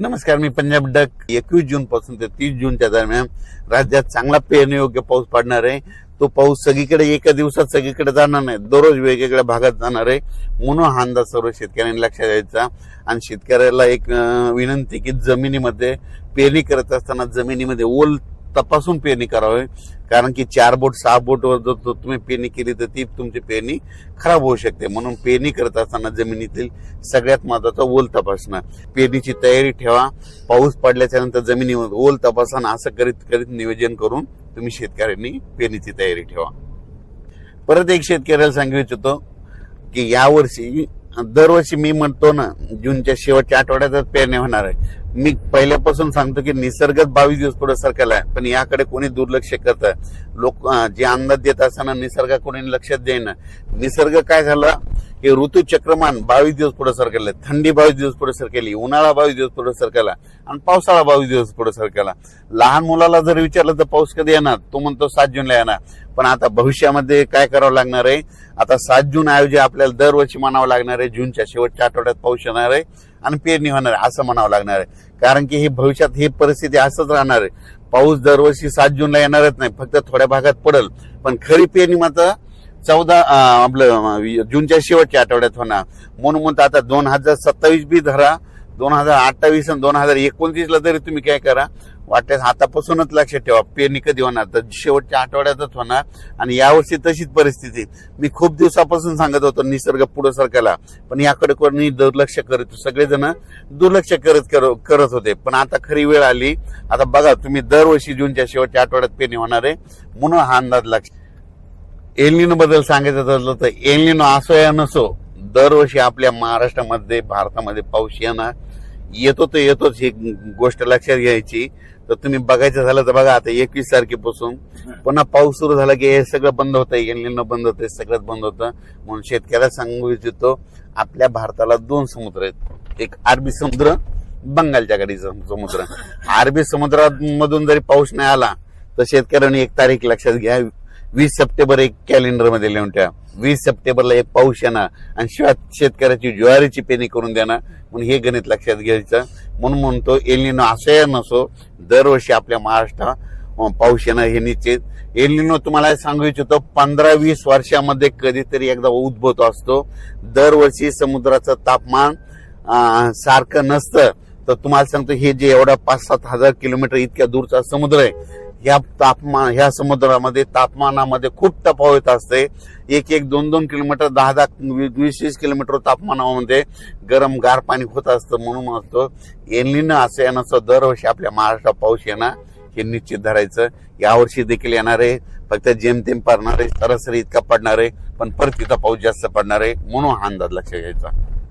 नमस्कार, मी पंजाब डक. 21 जून पासून ते 30 जूनच्या दरम्यान राज्यात चांगला पेरणीयोग्य पाऊस पडणार आहे. तो पाऊस सगळीकडे एका दिवसात सगळीकडे जाणार नाही, दररोज वेगवेगळ्या भागात जाणार आहे. म्हणून हा अंदाज सर्व शेतकऱ्यांनी लक्षात द्यायचा. आणि शेतकऱ्याला एक विनंती की जमिनीमध्ये पेरणी करत असताना जमिनीमध्ये ओल तपासून पेरणी करावी. कारण की 4 बोट 6 बोटवर जर तुम्ही पेरणी केली तर ती तुमची पेरणी खराब होऊ शकते. म्हणून पेरणी करत असताना जमिनीतील सगळ्यात महत्वाचा ओल तपासणं. पेरणीची तयारी ठेवा. पाऊस पडल्याच्या नंतर जमिनीवर ओल तपासणं असं करीत करीत नियोजन करून तुम्ही शेतकऱ्यांनी पेरणीची तयारी ठेवा. परत एक शेतकऱ्याला सांगू इच्छितो की यावर्षी दरवर्षी मी म्हणतो ना, जूनच्या शेवटच्या आठवड्यातच पेरणी होणार आहे. मी पहिल्यापासून सांगतो की निसर्गच 22 दिवस पुढे सरकला आहे, पण याकडे कोणी दुर्लक्ष करत. लोक जे अंदाज देत असताना निसर्ग कोणी लक्षात देईना. निसर्ग काय झाला की ऋतुचक्रमान 22 दिवस पुढे सरकले. थंडी 22 दिवस पुढे सरकली, उन्हाळा 22 दिवस पुढे सरकला आणि पावसाळा 22 दिवस पुढे सरकला. लहान मुलाला जर विचारलं तर पाऊस कधी येणार, तो म्हणतो 7 जूनला येणार. पण आता भविष्यामध्ये काय करावं लागणार आहे, आता 7 जून ऐवजी आपल्याला दरवर्षी म्हणावं लागणार आहे जूनच्या शेवटच्या आठवड्यात पाऊस येणार आहे आणि पेरणी होणार आहे असं म्हणावं लागणार आहे. कारण की हे भविष्यात ही परिस्थिती असंच राहणार आहे. पाऊस दरवर्षी 7 जूनला येणारच नाही, फक्त थोड्या भागात पडेल. पण खरी पेरणी मात्र 14 जूनच्या शेवटच्या आठवड्यात होणार. म्हणून आता 2027 बी धरा, 2028 आणि 2029ला तरी तुम्ही काय करा, वाटल्यास आतापासूनच लक्षात ठेवा पेरणी कधी होणार तर शेवटच्या आठवड्यातच होणार. आणि यावर्षी तशीच परिस्थिती. मी खूप दिवसापासून सांगत होतो निसर्ग पुढे सरकायला, पण याकडे कोणी दुर्लक्ष करत, सगळेजण दुर्लक्ष करत होते. पण आता खरी वेळ आली. आता बघा तुम्ही, दरवर्षी जूनच्या शेवटच्या आठवड्यात पेरणी होणार आहे. म्हणून हा अंदाज लक्ष. एल निनो बद्दल सांगायचं ठरलं तर एल निनो असो या नसो, दरवर्षी आपल्या महाराष्ट्रामध्ये भारतामध्ये पाऊस येतो तर येतोच. ही गोष्ट लक्षात घ्यायची. तर तुम्ही बघायचं झालं तर बघा, आता 21 तारखेपासून पुन्हा पाऊस सुरू झाला की हे सगळं बंद होतं, एल निनो बंद होतं, सगळंच बंद होतं. म्हणून शेतकऱ्याला सांगू इच्छितो, आपल्या भारताला 2 समुद्र आहेत. एक अरबी समुद्र, बंगालच्या कडीचा समुद्र. अरबी समुद्रामधून जरी पाऊस नाही आला तर शेतकऱ्यांनी एक तारीख लक्षात घ्या, 20 सप्टेंबर एक कॅलेंडर मध्ये लिहून ठेवा. 20 सप्टेंबरला एक पाऊस येणार आणि शिवाय शेतकऱ्याची ज्वारीची पेरणी करून देणार. म्हणून हे गणित लक्षात घ्यायचं. म्हणून म्हणतो एल निनो असो या नसो, दरवर्षी आपल्या महाराष्ट्रात पाऊस येणार हे निश्चित. एल निनो तुम्हाला सांगू इच्छितो 15-20 वर्षामध्ये कधीतरी एकदा उद्भवतो असतो. दरवर्षी समुद्राचं तापमान सारखं नसतं. तर तुम्हाला सांगतो, हे जे एवढा 5-7 हजार किलोमीटर इतक्या दूरचा समुद्र आहे, ह्या समुद्रामध्ये तापमानामध्ये खूप तफावत असते. 1-2 किलोमीटर, 10-10, 20-20 किलोमीटर तापमानामध्ये गरम गार पाणी होत असतं. म्हणून म्हणतो एल निनो असं येणं दरवर्षी आपल्या महाराष्ट्रात पाऊस येणार हे निश्चित धरायचं. यावर्षी देखील येणार आहे, फक्त जेमतेम पडणार आहे, सरासरी इतका पडणार आहे, पण परत तिथं पाऊस जास्त पडणार आहे. म्हणून हा अंदाज लक्षात घ्यायचा.